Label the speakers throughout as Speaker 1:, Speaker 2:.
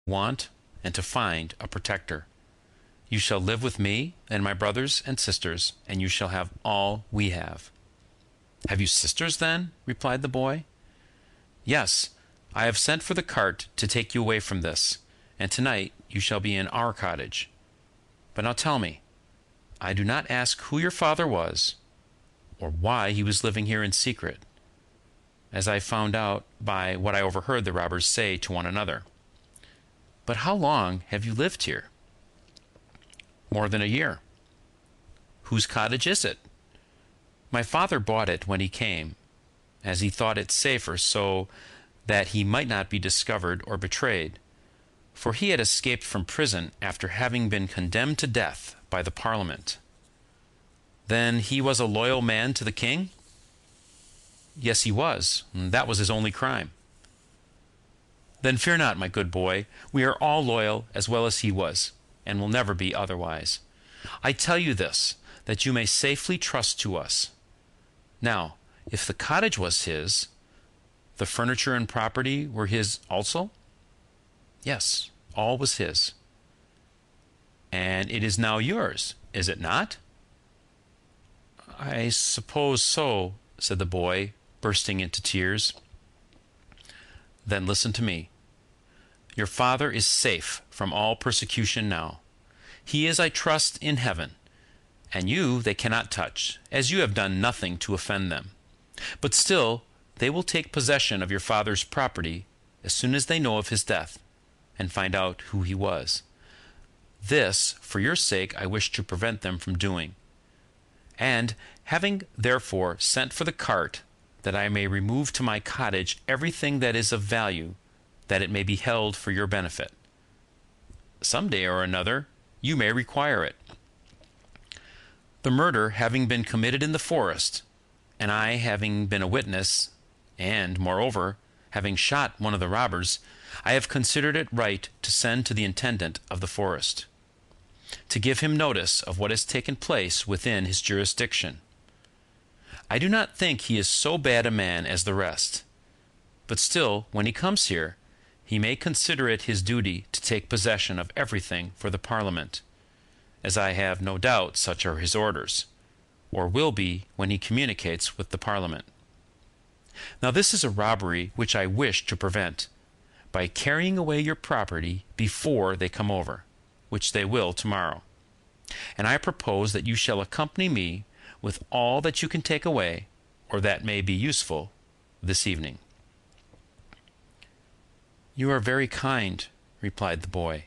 Speaker 1: want and to find a protector. You shall live with me and my brothers and sisters, and you shall have all we have." "Have you sisters, then?" replied the boy. "Yes, I have sent for the cart to take you away from this, and tonight you shall be in our cottage. But now tell me, I do not ask who your father was, or why he was living here in secret, as I found out by what I overheard the robbers say to one another. But how long have you lived here?" "More than a year." "Whose cottage is it?" "My father bought it when he came, as he thought it safer, so that he might not be discovered or betrayed, for he had escaped from prison after having been condemned to death by the Parliament." "Then he was a loyal man to the king?" "Yes, he was. That was his only crime." "Then fear not, my good boy. We are all loyal as well as he was, and will never be otherwise. I tell you this, that you may safely trust to us. Now, if the cottage was his, the furniture and property were his also?" "Yes, all was his." "And it is now yours, is it not?" "I suppose so," said the boy, bursting into tears. "Then listen to me. Your father is safe from all persecution now. He is, I trust, in heaven, and you they cannot touch, as you have done nothing to offend them. But still they will take possession of your father's property as soon as they know of his death, and find out who he was. This, for your sake, I wish to prevent them from doing. And having therefore sent for the cart, that I may remove to my cottage everything that is of value, that it may be held for your benefit. Some day or another you may require it. The murder having been committed in the forest, and I having been a witness, and, moreover, having shot one of the robbers, I have considered it right to send to the intendant of the forest, to give him notice of what has taken place within his jurisdiction. I do not think he is so bad a man as the rest, but still, when he comes here, he may consider it his duty to take possession of everything for the Parliament, as I have no doubt such are his orders, or will be when he communicates with the Parliament. Now this is a robbery which I wish to prevent, by carrying away your property before they come over, which they will tomorrow. And I propose that you shall accompany me with all that you can take away, or that may be useful, this evening." "You are very kind," replied the boy.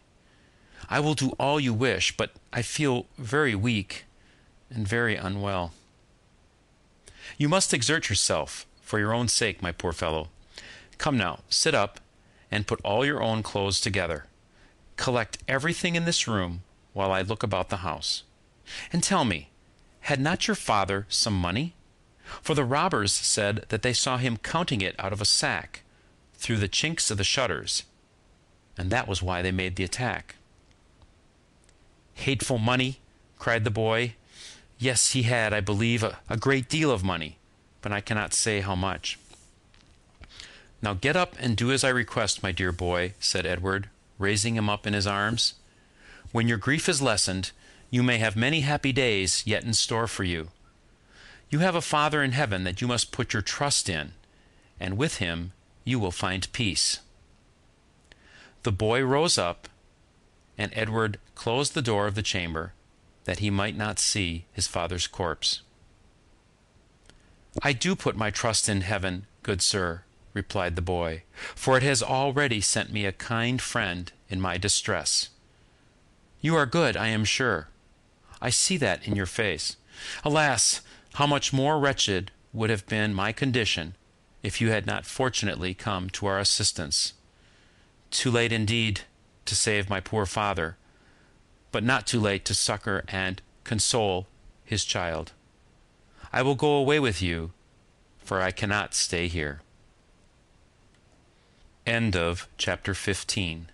Speaker 1: "I will do all you wish, but I feel very weak and very unwell." "You must exert yourself, for your own sake, my poor fellow. Come now, sit up, and put all your own clothes together. Collect everything in this room while I look about the house. And tell me, had not your father some money? For the robbers said that they saw him counting it out of a sack, through the chinks of the shutters, and that was why they made the attack." "Hateful money!" cried the boy. "Yes, he had, I believe, a great deal of money, but I cannot say how much." "Now get up and do as I request, my dear boy," said Edward, raising him up in his arms. "When your grief is lessened, you may have many happy days yet in store for you. You have a Father in heaven that you must put your trust in, and with him you will find peace." The boy rose up, and Edward closed the door of the chamber, that he might not see his father's corpse. "I do put my trust in heaven, good sir," replied the boy, "for it has already sent me a kind friend in my distress. You are good, I am sure. I see that in your face. Alas, how much more wretched would have been my condition if you had not fortunately come to our assistance. Too late indeed to save my poor father, but not too late to succor and console his child. I will go away with you, for I cannot stay here." End of chapter 15.